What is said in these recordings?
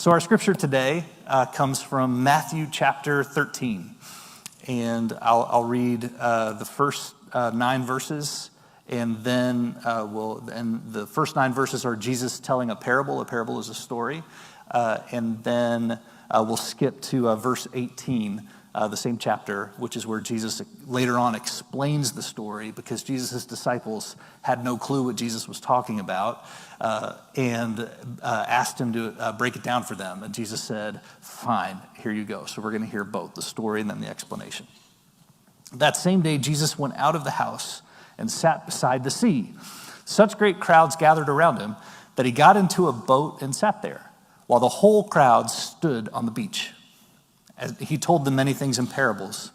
So our scripture today comes from Matthew chapter 13. And I'll read the first 9 verses, and then the first 9 verses are Jesus telling a parable. A parable is a story. And then we'll skip to verse 18, the same chapter, which is where Jesus later on explains the story, because Jesus' disciples had no clue what Jesus was talking about, and asked him to break it down for them. And Jesus said, fine, here you go. So we're going to hear both the story and then the explanation. That same day, Jesus went out of the house and sat beside the sea. Such great crowds gathered around him that he got into a boat and sat there, while the whole crowd stood on the beach. As he told them many things in parables,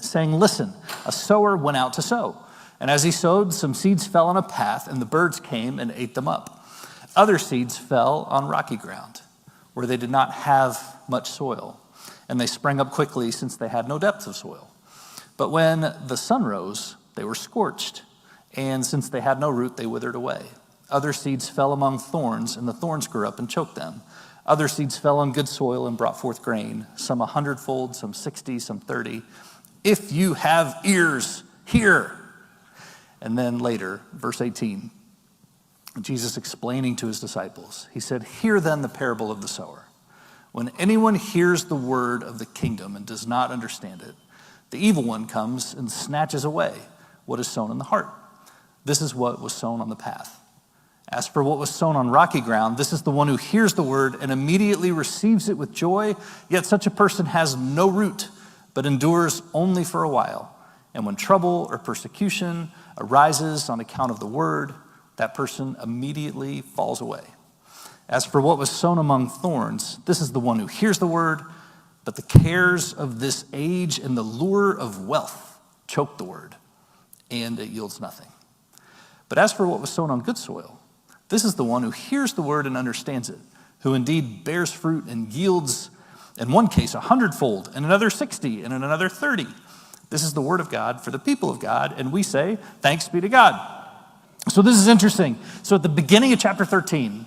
saying, listen, a sower went out to sow. And as he sowed, some seeds fell on a path, and the birds came and ate them up. Other seeds fell on rocky ground, where they did not have much soil, and they sprang up quickly, since they had no depth of soil. But when the sun rose, they were scorched, and since they had no root, they withered away. Other seeds fell among thorns, and the thorns grew up and choked them. Other seeds fell on good soil and brought forth grain, some 100-fold, some 60, some 30. If you have ears, hear. And then later, verse 18, Jesus explaining to his disciples, he said, hear then the parable of the sower. When anyone hears the word of the kingdom and does not understand it, the evil one comes and snatches away what is sown in the heart. This is what was sown on the path. As for what was sown on rocky ground, this is the one who hears the word and immediately receives it with joy, yet such a person has no root, but endures only for a while. And when trouble or persecution arises on account of the word, that person immediately falls away. As for what was sown among thorns, this is the one who hears the word, but the cares of this age and the lure of wealth choke the word, and it yields nothing. But as for what was sown on good soil, this is the one who hears the word and understands it, who indeed bears fruit and yields, in one case, 100-fold, and another 60, and in another 30. This is the word of God for the people of God, and we say, thanks be to God. So this is interesting. So at the beginning of chapter 13,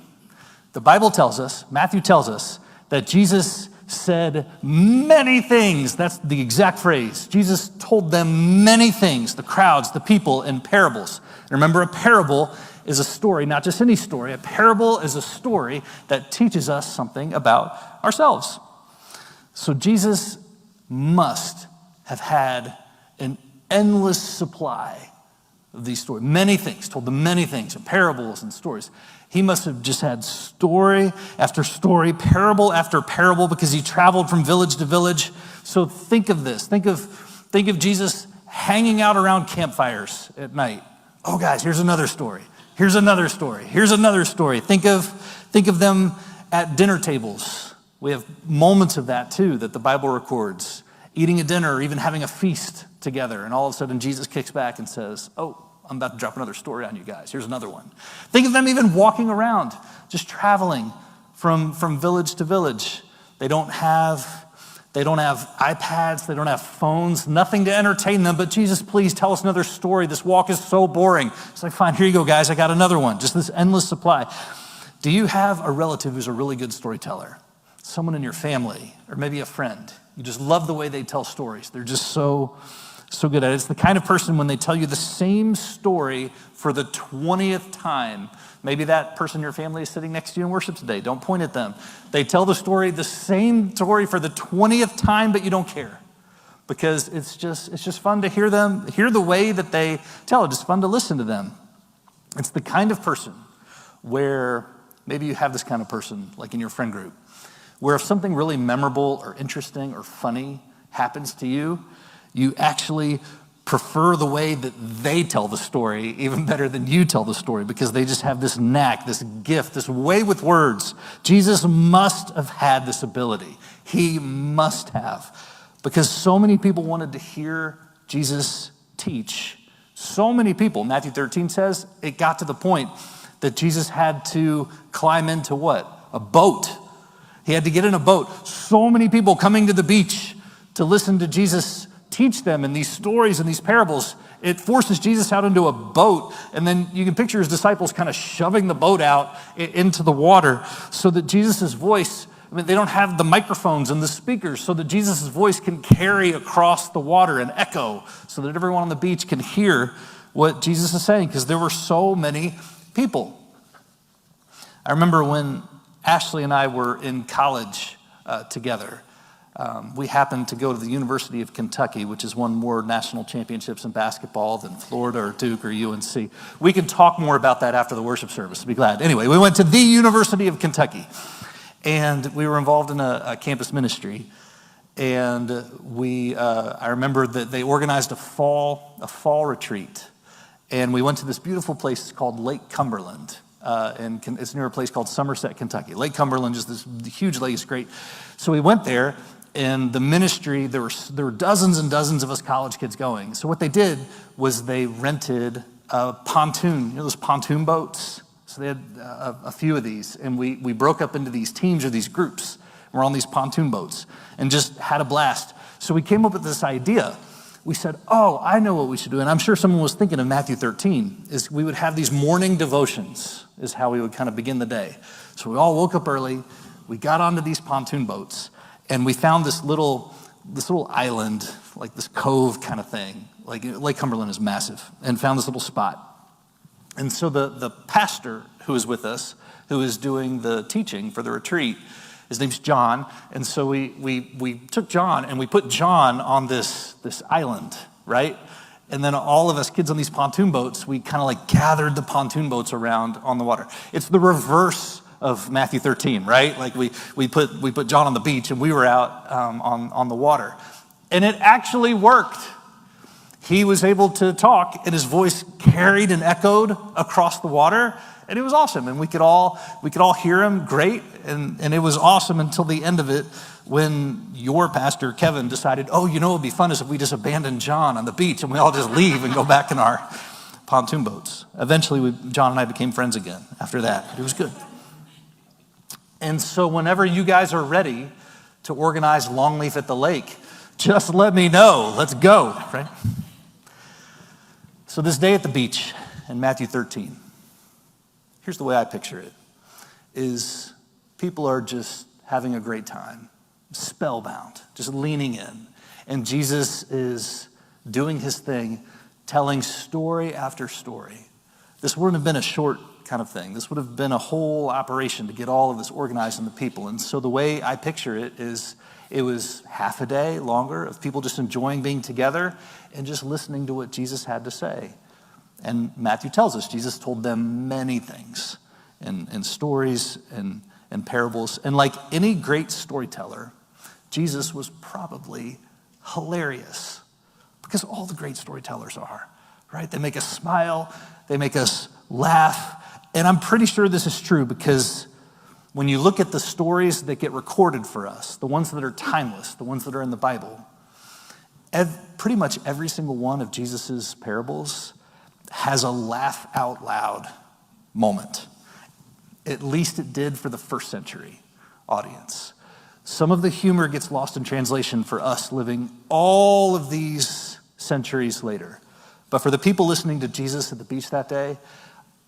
the Bible tells us, Matthew tells us, that Jesus said many things. That's the exact phrase. Jesus told them many things, the crowds, the people, in parables. And remember, a parable is a story, not just any story. A parable is a story that teaches us something about ourselves. So Jesus must have had an endless supply of these stories. Many things, told them many things, and parables and stories. He must have just had story after story, parable after parable, because he traveled from village to village. So think of this. Think of Jesus hanging out around campfires at night. Oh, guys, here's another story. Here's another story. Here's another story. Think of them at dinner tables. We have moments of that too that the Bible records. Eating a dinner or even having a feast together. And all of a sudden Jesus kicks back and says, oh, I'm about to drop another story on you guys. Here's another one. Think of them even walking around, just traveling from village to village. They don't have iPads. They don't have phones, nothing to entertain them. But Jesus, please tell us another story. This walk is so boring. It's like, fine, here you go, guys. I got another one. Just this endless supply. Do you have a relative who's a really good storyteller? Someone in your family, or maybe a friend. You just love the way they tell stories. They're just so good at it. It's the kind of person when they tell you the same story for the 20th time. Maybe that person in your family is sitting next to you in worship today. Don't point at them. They tell the same story for the 20th time, but you don't care. Because it's just fun to hear the way that they tell it. It's fun to listen to them. It's the kind of person where maybe you have this kind of person, like in your friend group, where if something really memorable or interesting or funny happens to you, you actually prefer the way that they tell the story even better than you tell the story, because they just have this knack, this gift, this way with words. Jesus must have had this ability. He must have, because so many people wanted to hear Jesus teach. So many people, Matthew 13 says, it got to the point that Jesus had to climb into what? A boat. He had to get in a boat. So many people coming to the beach to listen to Jesus teach them in these stories and these parables. it forces Jesus out into a boat, and then you can picture his disciples kind of shoving the boat out into the water so that Jesus' voice, they don't have the microphones and the speakers, so that Jesus' voice can carry across the water and echo so that everyone on the beach can hear what Jesus is saying, because there were so many people. I remember when Ashley and I were in college together. We happened to go to the University of Kentucky, which has won more national championships in basketball than Florida or Duke or UNC. We can talk more about that after the worship service, I'll be glad. Anyway, we went to the University of Kentucky, and we were involved in a campus ministry. And I remember that they organized a fall retreat. And we went to this beautiful place called Lake Cumberland. And it's near a place called Somerset, Kentucky. Lake Cumberland, just this huge lake, is great. So we went there, and the ministry, there were dozens and dozens of us college kids going. So what they did was they rented a pontoon, those pontoon boats? So they had a few of these, and we broke up into these teams or these groups. We're on these pontoon boats and just had a blast. So we came up with this idea. We said, oh, I know what we should do. And I'm sure someone was thinking of Matthew 13, is we would have these morning devotions, is how we would kind of begin the day. So we all woke up early, we got onto these pontoon boats, and we found this little island, like this cove kind of thing. Like Lake Cumberland is massive, and found this little spot. And so the pastor who was with us, who was doing the teaching for the retreat, his name's John, and so we took John and we put John on this island, right? And then all of us kids on these pontoon boats, we kind of like gathered the pontoon boats around on the water. It's the reverse of Matthew 13, right? Like we put John on the beach and we were out on the water, and it actually worked. He was able to talk, and his voice carried and echoed across the water. And it was awesome, and we could all hear him great, and it was awesome until the end of it, when your pastor, Kevin, decided, oh, what would be fun is if we just abandoned John on the beach and we all just leave and go back in our pontoon boats. Eventually, John and I became friends again after that. It was good. And so whenever you guys are ready to organize Longleaf at the lake, just let me know. Let's go, right? So this day at the beach in Matthew 13, here's the way I picture it, is people are just having a great time, spellbound, just leaning in. And Jesus is doing his thing, telling story after story. This wouldn't have been a short kind of thing. This would have been a whole operation to get all of this organized in the people. And so the way I picture it is, it was half a day longer of people just enjoying being together and just listening to what Jesus had to say. And Matthew tells us Jesus told them many things and stories and parables. And like any great storyteller, Jesus was probably hilarious, because all the great storytellers are, right? They make us smile, they make us laugh. And I'm pretty sure this is true, because when you look at the stories that get recorded for us, the ones that are timeless, the ones that are in the Bible, pretty much every single one of Jesus's parables has a laugh out loud moment. At least it did for the first century audience. Some of the humor gets lost in translation for us living all of these centuries later. But for the people listening to Jesus at the beach that day,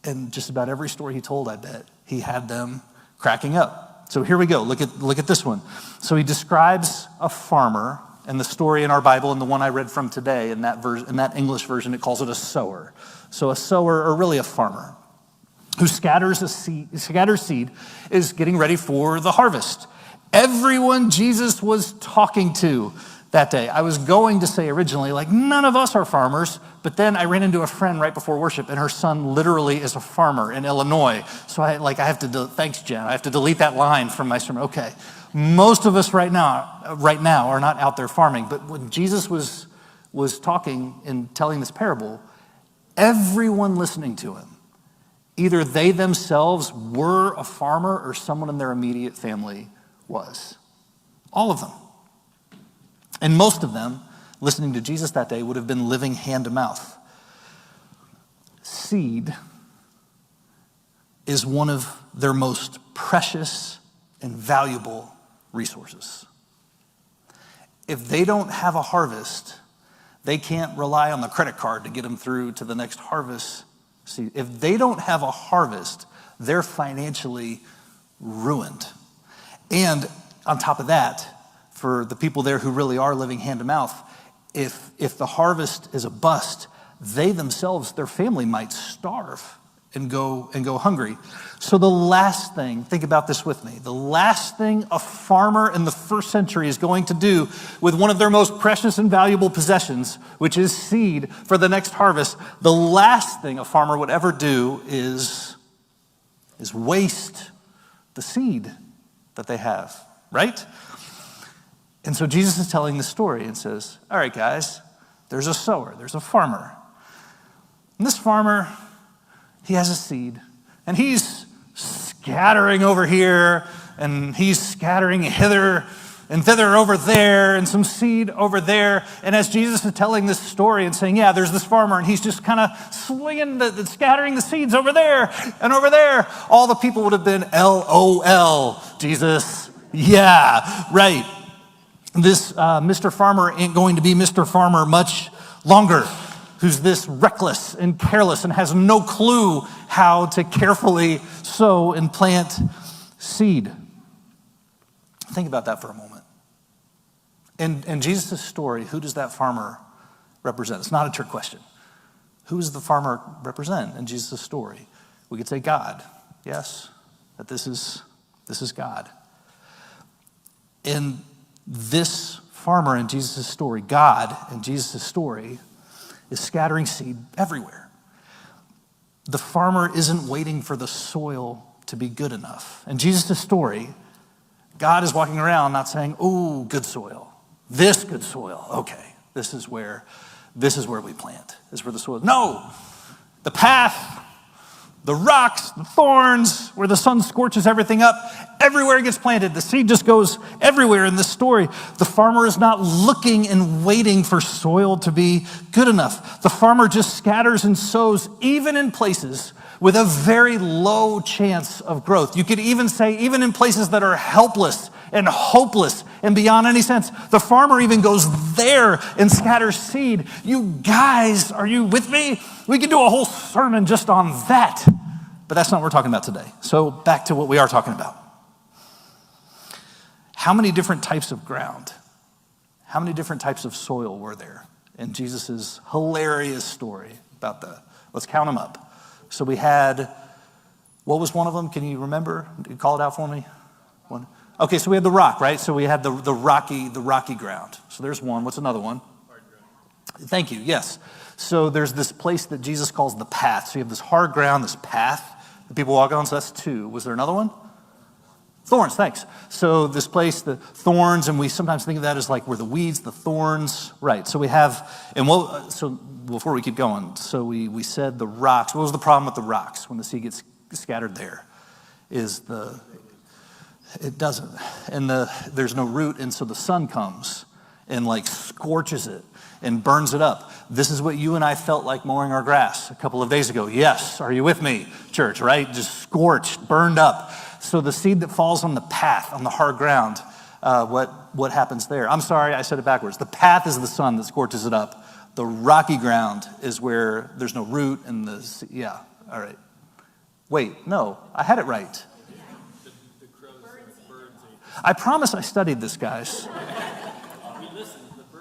and just about every story he told, I bet, he had them cracking up. So here we go. Look at this one. So he describes a farmer, and the story in our Bible and the one I read from today, in that English version, it calls it a sower. So a sower, or really a farmer, who scatters seed, is getting ready for the harvest. Everyone Jesus was talking to that day. I was going to say originally, like, none of us are farmers, but then I ran into a friend right before worship, and her son literally is a farmer in Illinois. So I have to, thanks, Jen, I have to delete that line from my sermon. Okay, most of us right now are not out there farming, but when Jesus was talking and telling this parable, everyone listening to him, either they themselves were a farmer or someone in their immediate family was. All of them. And most of them, listening to Jesus that day, would have been living hand to mouth. Seed is one of their most precious and valuable resources. If they don't have a harvest, They can't rely on the credit card to get them through to the next harvest. See, if they don't have a harvest, they're financially ruined. And on top of that, for the people there who really are living hand to mouth, if the harvest is a bust, they themselves, their family might starve and go hungry. So the last thing, think about this with me, the last thing a farmer in the first century is going to do with one of their most precious and valuable possessions, which is seed for the next harvest, the last thing a farmer would ever do is waste the seed that they have, right? And so Jesus is telling this story and says, all right, guys, there's a sower, there's a farmer. And this farmer, he has a seed, and he's scattering over here, and he's scattering hither and thither over there, and some seed over there. And as Jesus is telling this story and saying, yeah, there's this farmer, and he's just kind of swinging, scattering the seeds over there and over there, all the people would have been LOL, Jesus. Yeah, right. This Mr. Farmer ain't going to be Mr. Farmer much longer, who's this reckless and careless and has no clue how to carefully sow and plant seed. Think about that for a moment. In Jesus' story, who does that farmer represent? It's not a trick question. Who does the farmer represent in Jesus' story? We could say God, yes, that this is God. In this farmer in Jesus' story, God in Jesus' story, is scattering seed everywhere. The farmer isn't waiting for the soil to be good enough. In Jesus' story, God is walking around not saying, oh, good soil, this good soil, okay, this is where we plant, this is where the soil is. No, the path, the rocks, the thorns, where the sun scorches everything up, everywhere it gets planted. The seed just goes everywhere in this story. The farmer is not looking and waiting for soil to be good enough. The farmer just scatters and sows, even in places with a very low chance of growth. You could even say, even in places that are helpless and hopeless and beyond any sense, the farmer even goes there and scatters seed. You guys, are you with me? We could do a whole sermon just on that, but that's not what we're talking about today. So back to what we are talking about. How many different types of ground, how many different types of soil were there in Jesus' hilarious story about let's count them up. So we had, what was one of them? Can you remember? Call it out for me. One. Okay, so we had the rock, right? So we had the rocky ground. So there's one. What's another one? Hard ground. Thank you, yes. So there's this place that Jesus calls the path. So you have this hard ground, this path that people walk on. So that's two. Was there another one? Thorns, thanks. So this place, the thorns, and we sometimes think of that as like where the weeds, the thorns, right. So we have, so before we keep going, so we said the rocks. What was the problem with the rocks when the seed gets scattered there? It doesn't. And there's no root, and so the sun comes and like scorches it and burns it up. This is what you and I felt like mowing our grass a couple of days ago. Yes, are you with me, church, right? Just scorched, burned up. So the seed that falls on the path, on the hard ground, what happens there? I'm sorry, I said it backwards. The path is the sun that scorches it up. The rocky ground is where there's no root and yeah, all right. Wait, no, I had it right. I promise I studied this, guys.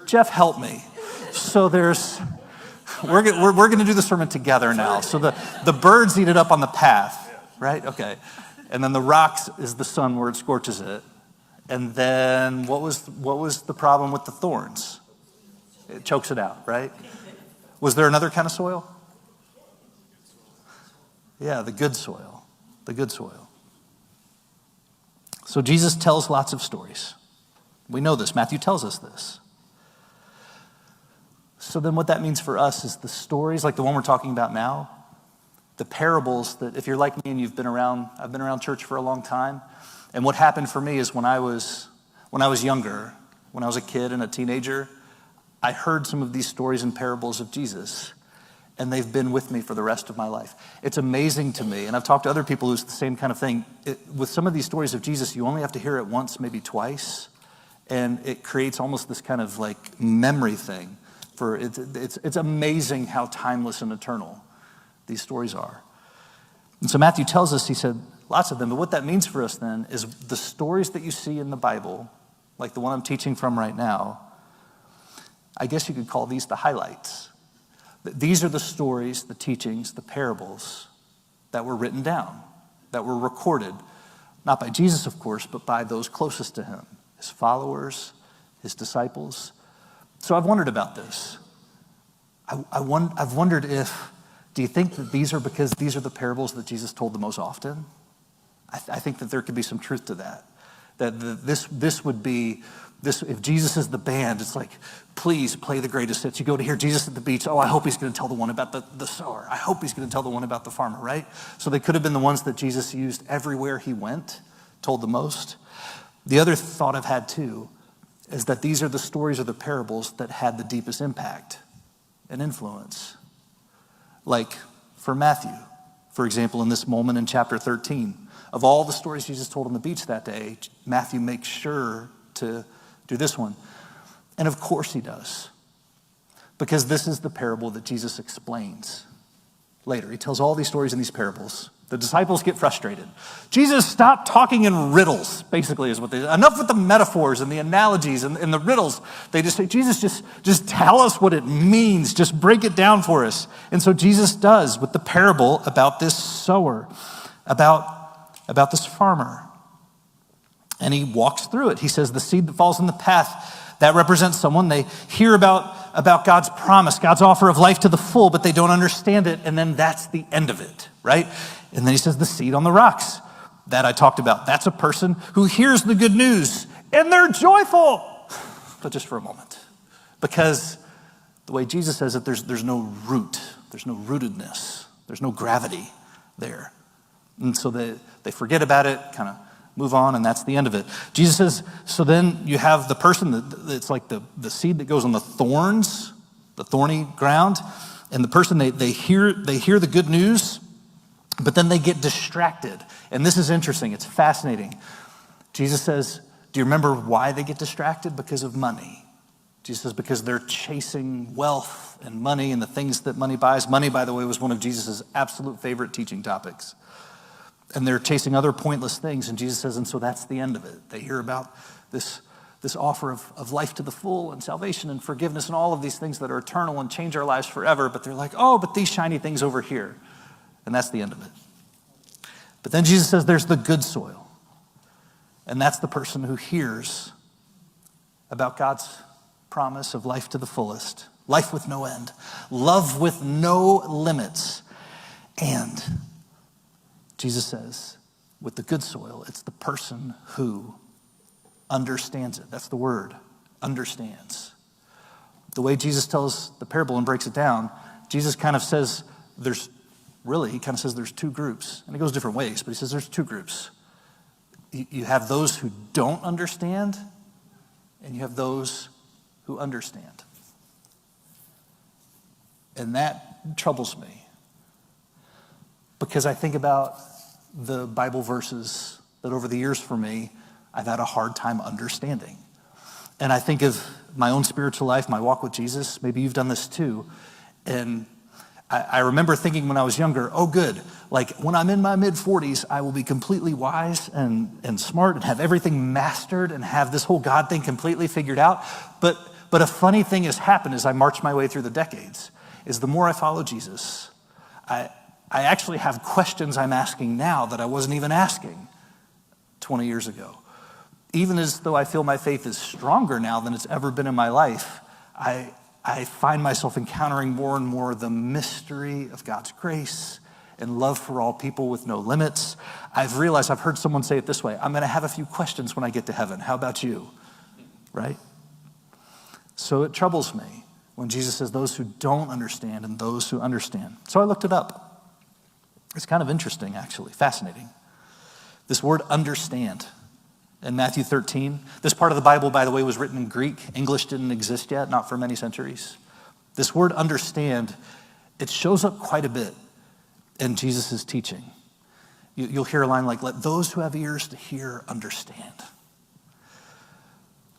Jeff, help me. So we're going to do the sermon together now. So the birds eat it up on the path, right? Okay. And then the rocks is the sun where it scorches it. And then what was the problem with the thorns? It chokes it out, right? Was there another kind of soil? Yeah, the good soil. The good soil. So Jesus tells lots of stories. We know this. Matthew tells us this. So then what that means for us is the stories like the one we're talking about now, the parables that if you're like me and I've been around church for a long time, and what happened for me is when I was younger, when I was a kid and a teenager, I heard some of these stories and parables of Jesus, and they've been with me for the rest of my life. It's amazing to me, and I've talked to other people who's the same kind of thing. With some of these stories of Jesus, you only have to hear it once, maybe twice, and it creates almost this kind of like memory thing For it's amazing how timeless and eternal these stories are. And so Matthew tells us, he said, lots of them. But what that means for us then is the stories that you see in the Bible, like the one I'm teaching from right now, I guess you could call these the highlights. These are the stories, the teachings, the parables that were written down, that were recorded, not by Jesus, of course, but by those closest to him, his followers, his disciples. So I've wondered about this. I've wondered do you think that these are because these are the parables that Jesus told the most often? I think that there could be some truth to that. This would be, if Jesus is the band, it's like, please play the greatest hits. You go to hear Jesus at the beach, I hope he's going to tell the one about the sower. I hope he's going to tell the one about the farmer, right? So they could have been the ones that Jesus used everywhere he went, told the most. The other thought I've had too is that these are the stories or the parables that had the deepest impact and influence. Like for Matthew, for example, in this moment in chapter 13, of all the stories Jesus told on the beach that day, Matthew makes sure to do this one. And of course he does, because this is the parable that Jesus explains later. He tells all these stories in these parables. The disciples get frustrated. Jesus, stop talking in riddles, basically is what they say. Enough with the metaphors and the analogies and the riddles. They just say, Jesus, just tell us what it means. Just break it down for us. And so Jesus does with the parable about this sower, about this farmer. And he walks through it. He says the seed that falls in the path, that represents someone. They hear about God's promise, God's offer of life to the full, but they don't understand it. And then that's the end of it, right? And then he says the seed on the rocks that I talked about. That's a person who hears the good news and they're joyful. But just for a moment, because the way Jesus says it, there's no root. There's no rootedness. There's no gravity there. And so they forget about it, kind of move on, and that's the end of it. Jesus says, so then you have the person that's like the seed that goes on the thorns, the thorny ground, and the person, they hear the good news, but then they get distracted. And this is interesting. It's fascinating. Jesus says, do you remember why they get distracted? Because of money. Jesus says, because they're chasing wealth and money and the things that money buys. Money, by the way, was one of Jesus' absolute favorite teaching topics. And they're chasing other pointless things. And Jesus says, and so that's the end of it. They hear about this offer of life to the full and salvation and forgiveness and all of these things that are eternal and change our lives forever. But they're like, but these shiny things over here. And that's the end of it. But then Jesus says there's the good soil. And that's the person who hears about God's promise of life to the fullest, life with no end, love with no limits. And Jesus says, with the good soil, it's the person who understands it. That's the word, understands. The way Jesus tells the parable and breaks it down, Jesus kind of says he kind of says there's two groups. And it goes different ways, but he says there's two groups. You have those who don't understand, and you have those who understand. And that troubles me, because I think about the Bible verses that over the years for me, I've had a hard time understanding. And I think of my own spiritual life, my walk with Jesus. Maybe you've done this too. And I remember thinking when I was younger, good, like when I'm in my mid-40s, I will be completely wise and smart and have everything mastered and have this whole God thing completely figured out. But a funny thing has happened as I march my way through the decades, is the more I follow Jesus, I actually have questions I'm asking now that I wasn't even asking 20 years ago. Even as though I feel my faith is stronger now than it's ever been in my life, I find myself encountering more and more the mystery of God's grace and love for all people with no limits. I've realized, I've heard someone say it this way, I'm going to have a few questions when I get to heaven. How about you? Right? So it troubles me when Jesus says those who don't understand and those who understand. So I looked it up. It's kind of interesting, actually, fascinating. This word understand in Matthew 13. This part of the Bible, by the way, was written in Greek. English didn't exist yet, not for many centuries. This word understand, it shows up quite a bit in Jesus' teaching. You'll hear a line like, let those who have ears to hear understand.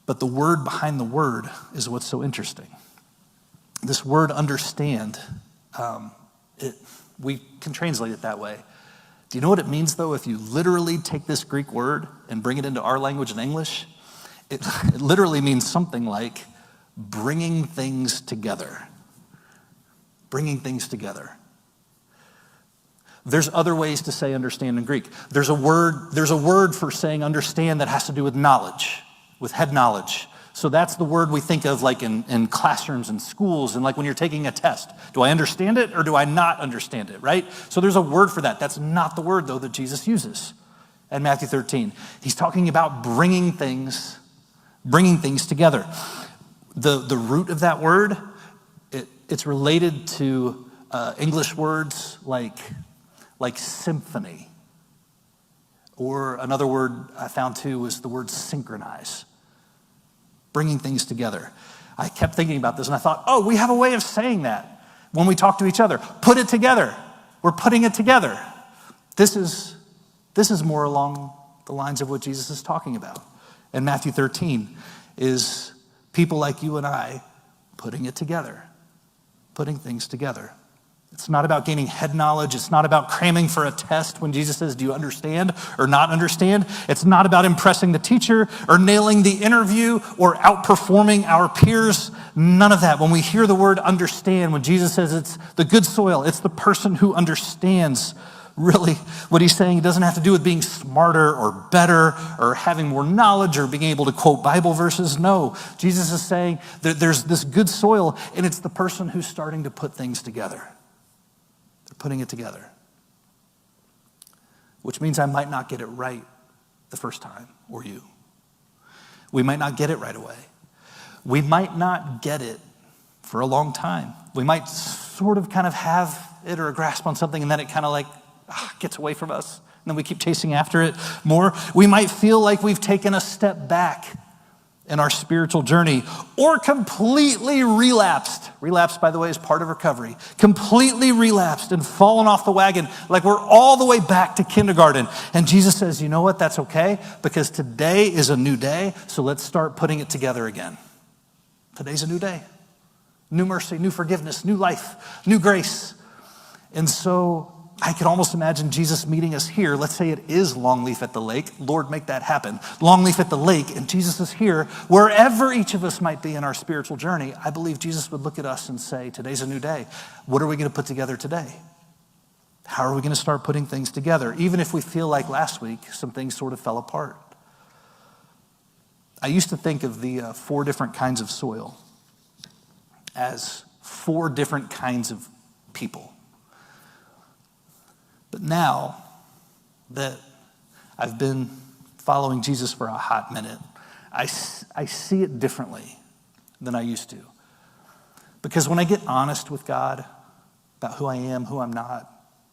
But the word behind the word is what's so interesting. this word understand, we can translate it that way. Do you know what it means, though, if you literally take this Greek word and bring it into our language in English? It literally means something like bringing things together. Bringing things together. There's other ways to say understand in Greek. There's a word for saying understand that has to do with knowledge, with head knowledge. So that's the word we think of like in classrooms and schools and like when you're taking a test. Do I understand it or do I not understand it, right? So there's a word for that. That's not the word, though, that Jesus uses in Matthew 13. He's talking about bringing things together. The root of that word, it's related to English words like symphony. Or another word I found too was the word synchronize. Bringing things together. I kept thinking about this and I thought, oh, we have a way of saying that when we talk to each other. Put it together. We're putting it together. This is more along the lines of what Jesus is talking about. And Matthew 13 is people like you and I putting it together, putting things together. It's not about gaining head knowledge. It's not about cramming for a test when Jesus says, do you understand or not understand? It's not about impressing the teacher or nailing the interview or outperforming our peers. None of that. When we hear the word understand, when Jesus says it's the good soil, it's the person who understands. Really, what he's saying doesn't have to do with being smarter or better or having more knowledge or being able to quote Bible verses. No, Jesus is saying that there's this good soil, and it's the person who's starting to put things together. They're putting it together, which means I might not get it right the first time, or you. We might not get it right away. We might not get it for a long time. We might sort of kind of have it or a grasp on something, and then it kind of like gets away from us, and then we keep chasing after it more. We might feel like we've taken a step back in our spiritual journey or completely relapsed. Relapse, by the way, is part of recovery. Completely relapsed and fallen off the wagon like we're all the way back to kindergarten. And Jesus says, you know what? That's okay because today is a new day, so let's start putting it together again. Today's a new day. New mercy, new forgiveness, new life, new grace. And so I could almost imagine Jesus meeting us here. Let's say it is Longleaf at the lake. Lord, make that happen. Longleaf at the lake, and Jesus is here. Wherever each of us might be in our spiritual journey, I believe Jesus would look at us and say, today's a new day. What are we going to put together today? How are we going to start putting things together? Even if we feel like last week, some things sort of fell apart. I used to think of the 4 different kinds of soil as 4 different kinds of people. But now that I've been following Jesus for a hot minute, I see it differently than I used to. Because when I get honest with God about who I am, who I'm not,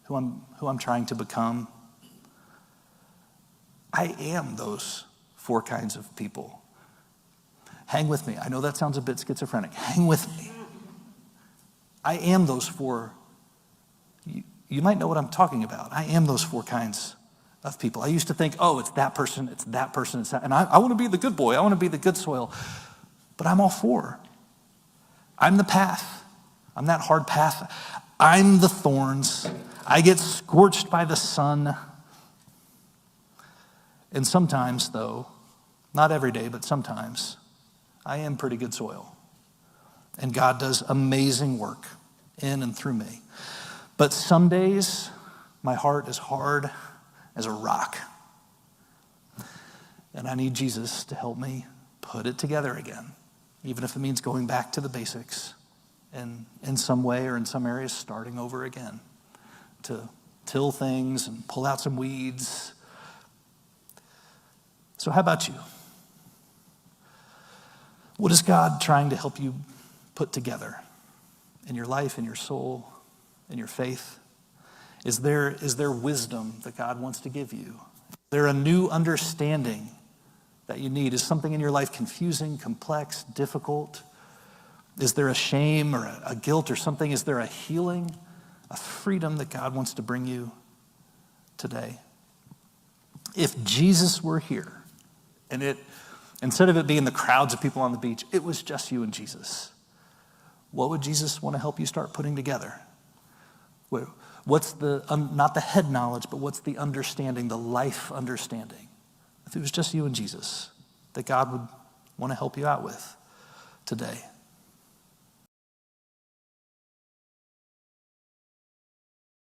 who I'm trying to become, I am those 4 kinds of people. Hang with me. I know that sounds a bit schizophrenic. Hang with me. I am those 4. You might know what I'm talking about. I am those 4 kinds of people. I used to think, oh, it's that person, it's that person, it's that. And I want to be the good boy. I want to be the good soil. But I'm all 4. I'm the path. I'm that hard path. I'm the thorns. I get scorched by the sun. And sometimes, though, not every day, but sometimes, I am pretty good soil. And God does amazing work in and through me. But some days, my heart is hard as a rock. And I need Jesus to help me put it together again, even if it means going back to the basics and in some way or in some areas starting over again to till things and pull out some weeds. So how about you? What is God trying to help you put together in your life, in your soul, in your faith? Is there wisdom that God wants to give you? Is there a new understanding that you need? Is something in your life confusing, complex, difficult? Is there a shame or a guilt or something? Is there a healing, a freedom that God wants to bring you today? If Jesus were here, and instead of it being the crowds of people on the beach, it was just you and Jesus, what would Jesus want to help you start putting together? What's the, not the head knowledge, but what's the understanding, the life understanding? If it was just you and Jesus, that God would want to help you out with today.